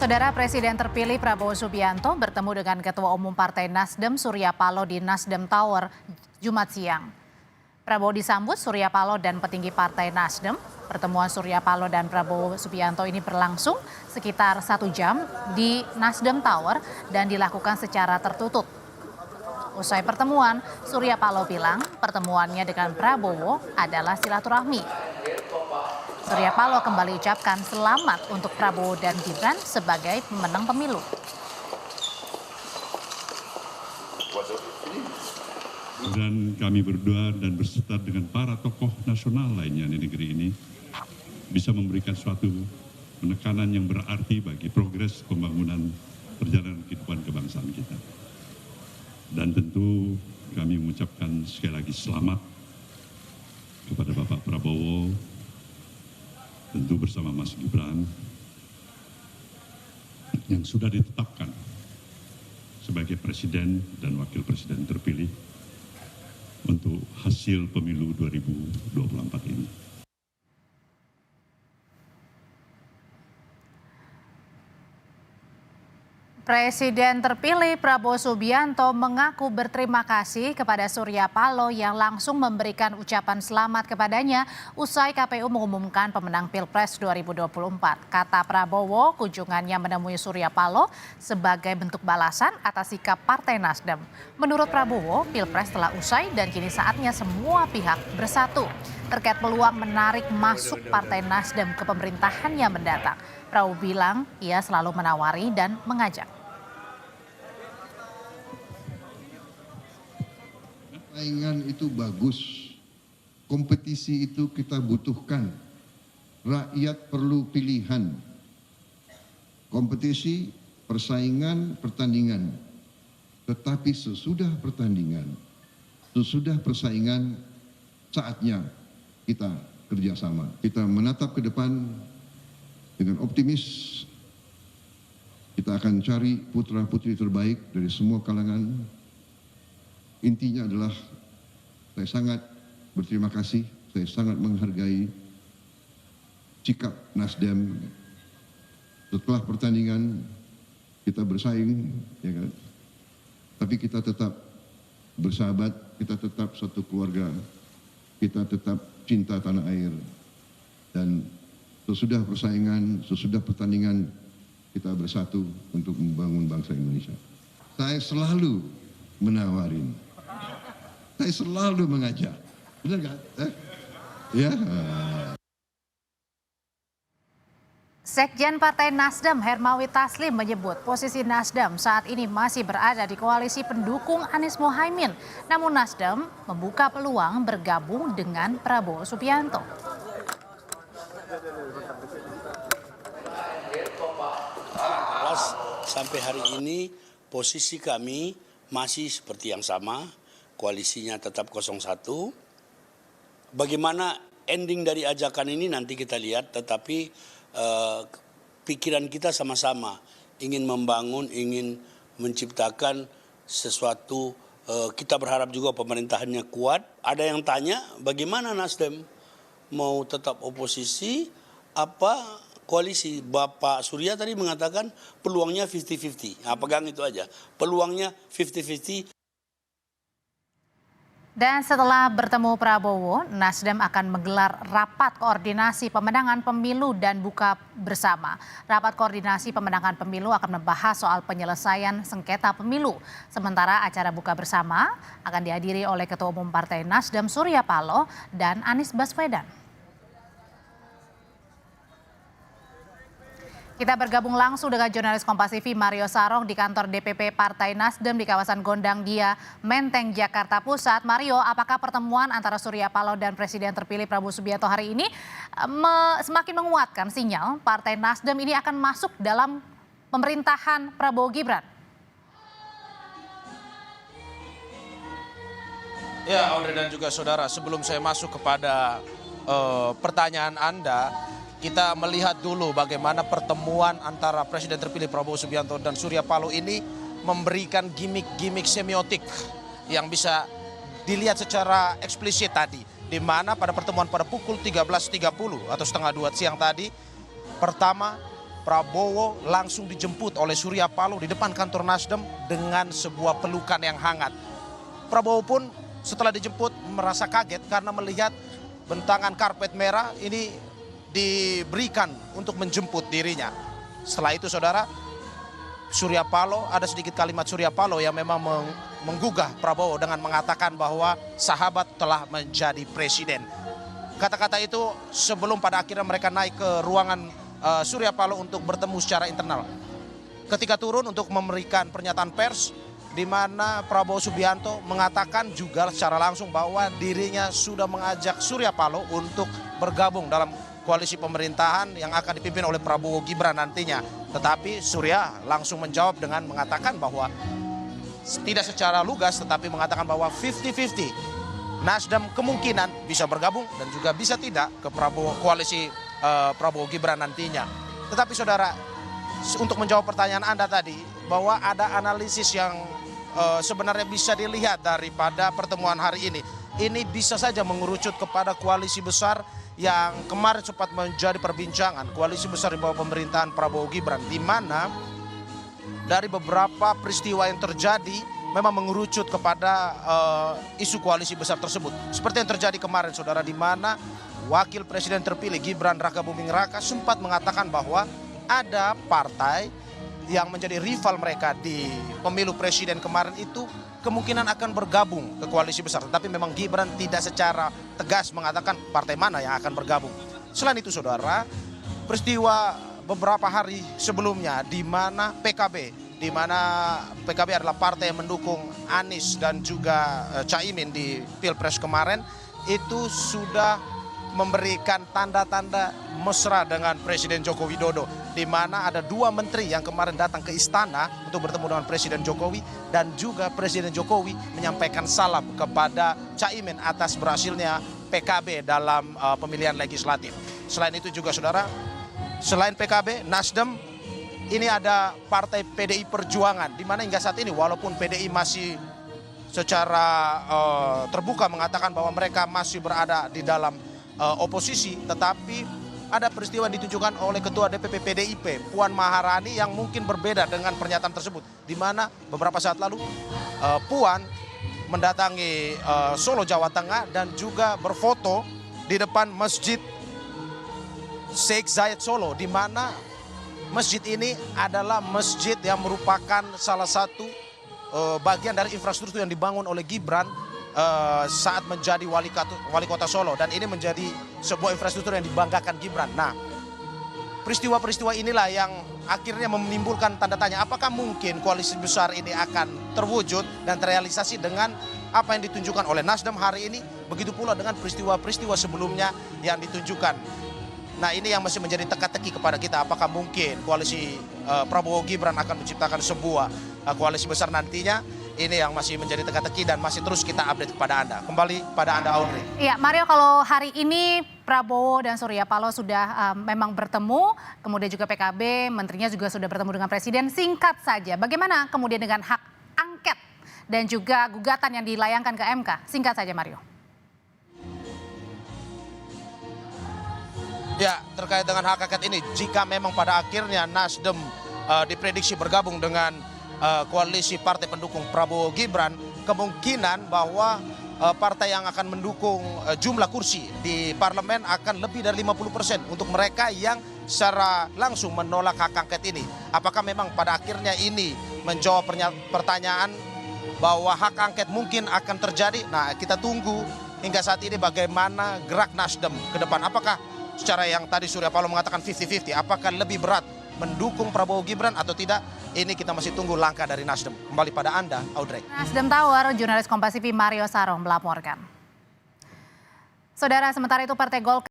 Saudara Presiden terpilih Prabowo Subianto bertemu dengan Ketua Umum Partai Nasdem Surya Paloh di Nasdem Tower Jumat siang. Prabowo disambut Surya Paloh dan petinggi Partai Nasdem. Pertemuan Surya Paloh dan Prabowo Subianto ini berlangsung sekitar 1 jam di Nasdem Tower dan dilakukan secara tertutup. Usai pertemuan, Surya Paloh bilang pertemuannya dengan Prabowo adalah silaturahmi. Surya Paloh kembali ucapkan selamat untuk Prabowo dan Gibran sebagai pemenang pemilu. Dan kami berdoa dan berserta dengan para tokoh nasional lainnya di negeri ini bisa memberikan suatu penekanan yang berarti bagi progres pembangunan perjalanan kehidupan kebangsaan kita. Dan tentu kami mengucapkan sekali lagi selamat kepada Bapak Prabowo, tentu bersama Mas Gibran yang sudah ditetapkan sebagai presiden dan wakil presiden terpilih untuk hasil pemilu 2024 ini. Presiden terpilih Prabowo Subianto mengaku berterima kasih kepada Surya Paloh yang langsung memberikan ucapan selamat kepadanya usai KPU mengumumkan pemenang Pilpres 2024. Kata Prabowo, kunjungannya menemui Surya Paloh sebagai bentuk balasan atas sikap Partai Nasdem. Menurut Prabowo, Pilpres telah usai dan kini saatnya semua pihak bersatu terkait peluang menarik masuk Partai Nasdem ke pemerintahannya mendatang. Prabowo bilang ia selalu menawari dan mengajak. Persaingan itu bagus, kompetisi itu kita butuhkan, rakyat perlu pilihan. Kompetisi, persaingan, pertandingan. Tetapi sesudah pertandingan, sesudah persaingan, saatnya kita kerjasama. Kita menatap ke depan dengan optimis. Kita akan cari putra-putri terbaik dari semua kalangan. Intinya adalah saya sangat berterima kasih, saya sangat menghargai sikap Nasdem. Setelah pertandingan kita bersaing, ya kan? Tapi kita tetap bersahabat, kita tetap satu keluarga, kita tetap cinta tanah air. Dan sesudah persaingan, sesudah pertandingan, kita bersatu untuk membangun bangsa Indonesia. Saya selalu menawarin, saya selalu mengajak, benar nggak? Ya. Sekjen Partai Nasdem Hermawi Taslim menyebut posisi Nasdem saat ini masih berada di koalisi pendukung Anies Mohaimin. Namun Nasdem membuka peluang bergabung dengan Prabowo Subianto. Sampai hari ini posisi kami masih seperti yang sama, koalisinya tetap 01. Bagaimana ending dari ajakan ini nanti kita lihat, tetapi pikiran kita sama-sama ingin membangun, ingin menciptakan sesuatu. Kita berharap juga pemerintahannya kuat. Ada yang tanya bagaimana Nasdem mau tetap oposisi apa koalisi. Bapak Surya tadi mengatakan peluangnya 50-50. Nah, pegang itu aja. Peluangnya 50-50. Dan setelah bertemu Prabowo, Nasdem akan menggelar rapat koordinasi pemenangan pemilu dan buka bersama. Rapat koordinasi pemenangan pemilu akan membahas soal penyelesaian sengketa pemilu. Sementara acara buka bersama akan dihadiri oleh Ketua Umum Partai Nasdem Surya Paloh dan Anies Baswedan. Kita bergabung langsung dengan jurnalis Kompas TV Mario Sarong di kantor DPP Partai Nasdem di kawasan Gondang Dia, Menteng, Jakarta Pusat. Mario, apakah pertemuan antara Surya Paloh dan Presiden terpilih Prabowo Subianto hari ini semakin menguatkan sinyal Partai Nasdem ini akan masuk dalam pemerintahan Prabowo Gibran? Ya, Audrey dan juga saudara, sebelum saya masuk kepada pertanyaan Anda, kita melihat dulu bagaimana pertemuan antara Presiden terpilih Prabowo Subianto dan Surya Paloh ini memberikan gimmick-gimmick semiotik yang bisa dilihat secara eksplisit tadi. Di mana pada pertemuan pada pukul 13.30 atau setengah 2 siang tadi, pertama Prabowo langsung dijemput oleh Surya Paloh di depan kantor Nasdem dengan sebuah pelukan yang hangat. Prabowo pun setelah dijemput merasa kaget karena melihat bentangan karpet merah ini diberikan untuk menjemput dirinya. Setelah itu saudara, Surya Paloh, ada sedikit kalimat Surya Paloh yang memang menggugah Prabowo dengan mengatakan bahwa sahabat telah menjadi presiden. Kata-kata itu sebelum pada akhirnya mereka naik ke ruangan Surya Paloh untuk bertemu secara internal. Ketika turun untuk memberikan pernyataan pers, di mana Prabowo Subianto mengatakan juga secara langsung bahwa dirinya sudah mengajak Surya Paloh untuk bergabung dalam koalisi pemerintahan yang akan dipimpin oleh Prabowo Gibran nantinya. Tetapi Surya langsung menjawab dengan mengatakan bahwa tidak secara lugas tetapi mengatakan bahwa 50-50. Nasdem kemungkinan bisa bergabung dan juga bisa tidak ke koalisi Prabowo Gibran nantinya. Tetapi saudara, untuk menjawab pertanyaan Anda tadi, bahwa ada analisis yang sebenarnya bisa dilihat daripada pertemuan hari ini. Ini bisa saja mengerucut kepada koalisi besar yang kemarin sempat menjadi perbincangan, koalisi besar di bawah pemerintahan Prabowo Gibran, di mana dari beberapa peristiwa yang terjadi memang mengerucut kepada isu koalisi besar tersebut. Seperti yang terjadi kemarin saudara, di mana wakil presiden terpilih Gibran Rakabuming Raka sempat mengatakan bahwa ada partai yang menjadi rival mereka di pemilu presiden kemarin itu kemungkinan akan bergabung ke koalisi besar. Tetapi memang Gibran tidak secara tegas mengatakan partai mana yang akan bergabung. Selain itu saudara, peristiwa beberapa hari sebelumnya di mana PKB adalah partai yang mendukung Anies dan juga Caimin di Pilpres kemarin, itu sudah memberikan tanda-tanda mesra dengan Presiden Joko Widodo, di mana ada 2 menteri yang kemarin datang ke istana untuk bertemu dengan Presiden Jokowi, dan juga Presiden Jokowi menyampaikan salam kepada Caimin atas berhasilnya PKB dalam pemilihan legislatif. Selain itu juga saudara, selain PKB, Nasdem, ini ada partai PDI Perjuangan, di mana hingga saat ini walaupun PDI masih secara terbuka mengatakan bahwa mereka masih berada di dalam oposisi, tetapi ada peristiwa yang ditunjukkan oleh Ketua DPP PDIP, Puan Maharani, yang mungkin berbeda dengan pernyataan tersebut, di mana beberapa saat lalu Puan mendatangi Solo, Jawa Tengah, dan juga berfoto di depan Masjid Sheikh Zayed Solo, di mana masjid ini adalah masjid yang merupakan salah satu bagian dari infrastruktur yang dibangun oleh Gibran saat menjadi wali kota Solo, dan ini menjadi sebuah infrastruktur yang dibanggakan Gibran. Nah, peristiwa-peristiwa inilah yang akhirnya menimbulkan tanda tanya, apakah mungkin koalisi besar ini akan terwujud dan terrealisasi dengan apa yang ditunjukkan oleh Nasdem hari ini, begitu pula dengan peristiwa-peristiwa sebelumnya yang ditunjukkan. Nah, ini yang masih menjadi teka-teki kepada kita, apakah mungkin koalisi Prabowo Gibran akan menciptakan sebuah koalisi besar nantinya. Ini yang masih menjadi teka-teki dan masih terus kita update kepada Anda. Kembali pada Anda, Audrey. Iya, Mario, kalau hari ini Prabowo dan Surya Paloh sudah memang bertemu, kemudian juga PKB, menterinya juga sudah bertemu dengan Presiden. Singkat saja, bagaimana kemudian dengan hak angket dan juga gugatan yang dilayangkan ke MK? Singkat saja, Mario. Ya, terkait dengan hak angket ini, jika memang pada akhirnya Nasdem diprediksi bergabung dengan koalisi partai pendukung Prabowo Gibran, kemungkinan bahwa partai yang akan mendukung jumlah kursi di parlemen akan lebih dari 50% untuk mereka yang secara langsung menolak hak angket ini. Apakah memang pada akhirnya ini menjawab pertanyaan bahwa hak angket mungkin akan terjadi? Nah, kita tunggu hingga saat ini bagaimana gerak Nasdem ke depan. Apakah secara yang tadi Surya Paloh mengatakan 50-50, apakah lebih berat mendukung Prabowo Gibran atau tidak? Ini kita masih tunggu langkah dari Nasdem. Kembali pada Anda, Audrey. Nasdem Tower, jurnalis Kompas TV Mario Sarong melaporkan. Saudara, sementara itu Partai Golkar